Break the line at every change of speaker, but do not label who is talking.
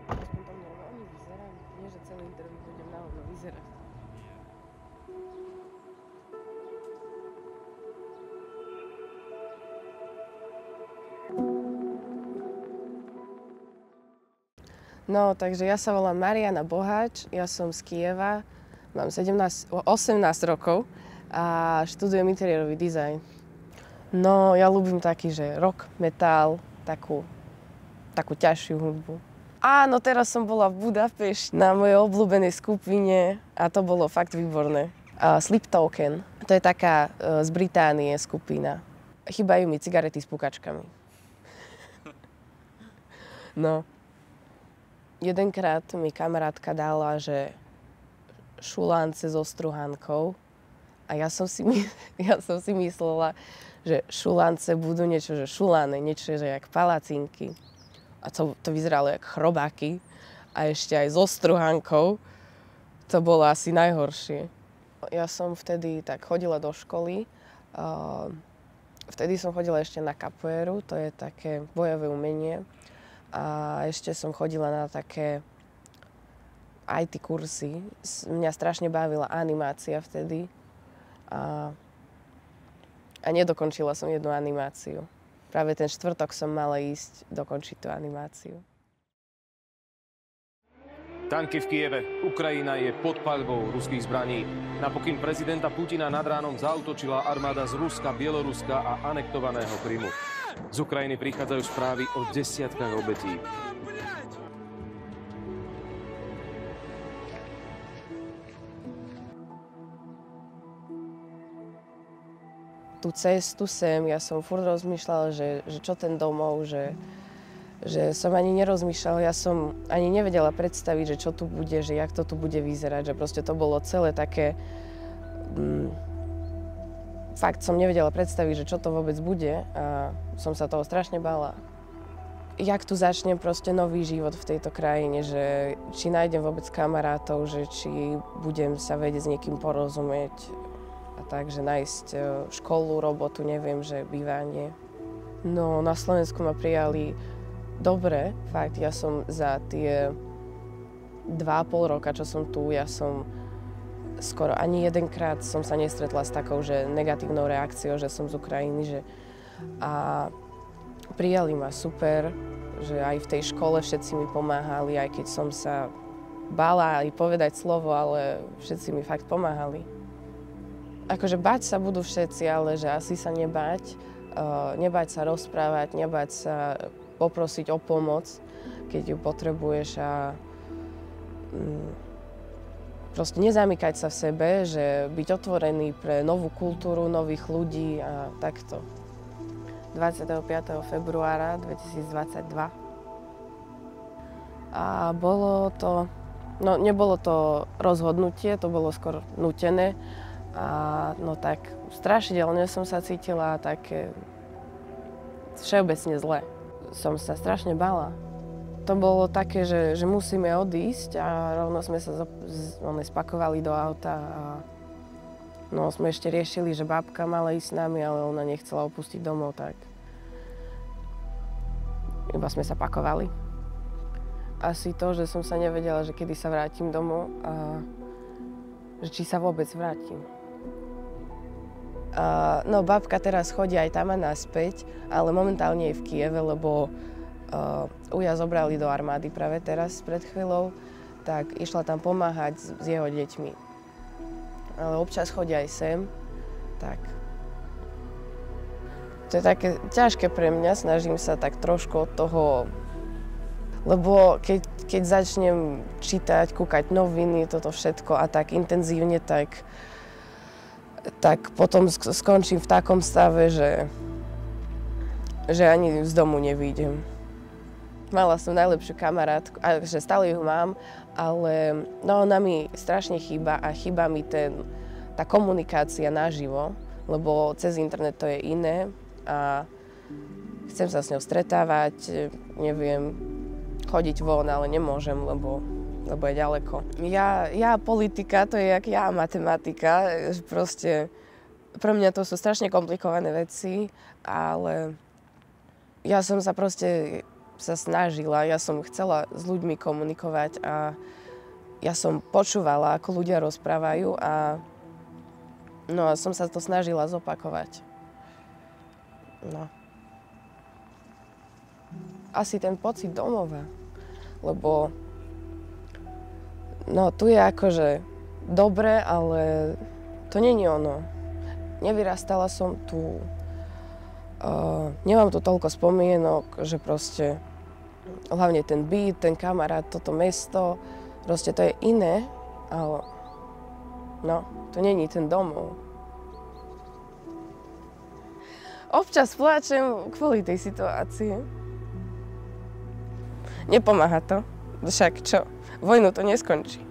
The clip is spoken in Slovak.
Aspoň to normálne vyzerá. Nie, že celé interview budem na hovno vyzerať. No, takže ja sa volám Mariana Boháč, ja som z Kyjeva, mám 18 rokov a študujem interiérový dizajn. No, ja ľúbim taký, že rock, metal, takú ťažšiu hudbu. Áno, teraz som bola v Budapešti na mojej obľúbenej skupine a to bolo fakt výborné. Sleep Token, to je taká z Británie skupina. Chýbajú mi cigarety s pukačkami. No. Jedenkrát mi kamarátka dala, že šulance so struhankou a ja som si myslela, že šulance budú niečo, že šulané, niečo, že jak palacinky. A to vyzeralo jak chrobáky a ešte aj so struhankou. To bolo asi najhoršie. Ja som vtedy tak chodila do školy. Vtedy som chodila ešte na capoeiru, to je také bojové umenie. A ešte som chodila na také IT kursy. Mňa strašne bavila animácia vtedy. A nedokončila som jednu animáciu. Práve ten štvrtok som mala ísť dokončiť tú animáciu.
Tanky v Kyjeve. Ukrajina je pod paľbou ruských zbraní. Na pokyn prezidenta Putina nad ránom zaútočila armáda z Ruska, Bieloruska a anektovaného Krymu. Z Ukrajiny prichádzajú správy o desiatkách obetí.
Tú cestu sem, ja som furt rozmýšľala, že čo ten domov, že som ani nerozmýšľala, ja som ani nevedela predstaviť, že čo tu bude, že jak to tu bude vyzerať, že proste to bolo celé také... Fakt som nevedela predstaviť, že čo to vôbec bude a som sa toho strašne bála. Jak tu začnem proste nový život v tejto krajine, že či nájdem vôbec kamarátov, že či budem sa vedieť s niekým porozumieť a tak, že nájsť školu, robotu, neviem, že bývanie. No, na Slovensku ma prijali dobre, fakt, ja som za tie 2,5 roka, čo som tu, ja som skoro ani jedenkrát som sa nestretla s takou, že negatívnou reakciou, že som z Ukrajiny, že a prijali ma super, že aj v tej škole všetci mi pomáhali, aj keď som sa bála aj povedať slovo, ale všetci mi fakt pomáhali. Akože báť sa budú všetci, ale že asi sa nebáť, nebáť sa rozprávať, nebáť sa poprosiť o pomoc, keď ju potrebuješ a proste nezamykať sa v sebe, že byť otvorený pre novú kultúru, nových ľudí a takto. 25. februára 2022. A bolo to, no nebolo to rozhodnutie, to bolo skôr nútené. A no tak strašidelne som sa cítila také všeobecne zle. Som sa strašne bála. To bolo také, že musíme odísť a rovno sme sa spakovali do auta a no, sme ešte riešili, že babka mala ísť s nami, ale ona nechcela opustiť domov, tak iba sme sa pakovali. Asi to, že som sa nevedela, že kedy sa vrátim domov a že či sa vôbec vrátim. No, babka teraz chodí aj tam a naspäť, ale momentálne je v Kyjeve, lebo uja zobrali do armády práve teraz, pred chvíľou, tak išla tam pomáhať s jeho deťmi. Ale občas chodí aj sem, tak to je také ťažké pre mňa, snažím sa tak trošku od toho, lebo keď začnem čítať, kúkať noviny, toto všetko a tak intenzívne, tak potom skončím v takom stave, že ani z domu nevyjdem. Mala som najlepšiu kamarátku, a že stále ju mám, ale no, ona mi strašne chýba a chýba mi tá komunikácia naživo, lebo cez internet to je iné a chcem sa s ňou stretávať, neviem, chodiť von, ale nemôžem, lebo je ďaleko. Ja politika, to je jak ja matematika, proste pre mňa to sú strašne komplikované veci, ale ja som sa proste sa snažila, ja som chcela s ľuďmi komunikovať a ja som počúvala, ako ľudia rozprávajú a som sa to snažila zopakovať. No. Asi ten pocit domova, lebo tu je akože dobre, ale to nie je ono. Nevyrastala som tu, nemám tu toľko spomienok, že proste hlavne ten byt, ten kamarát, toto mesto, proste to je iné, ale to nie je ten domov. Občas pláčem kvôli tej situácii. Nepomáha to, však čo, vojnu to neskončí.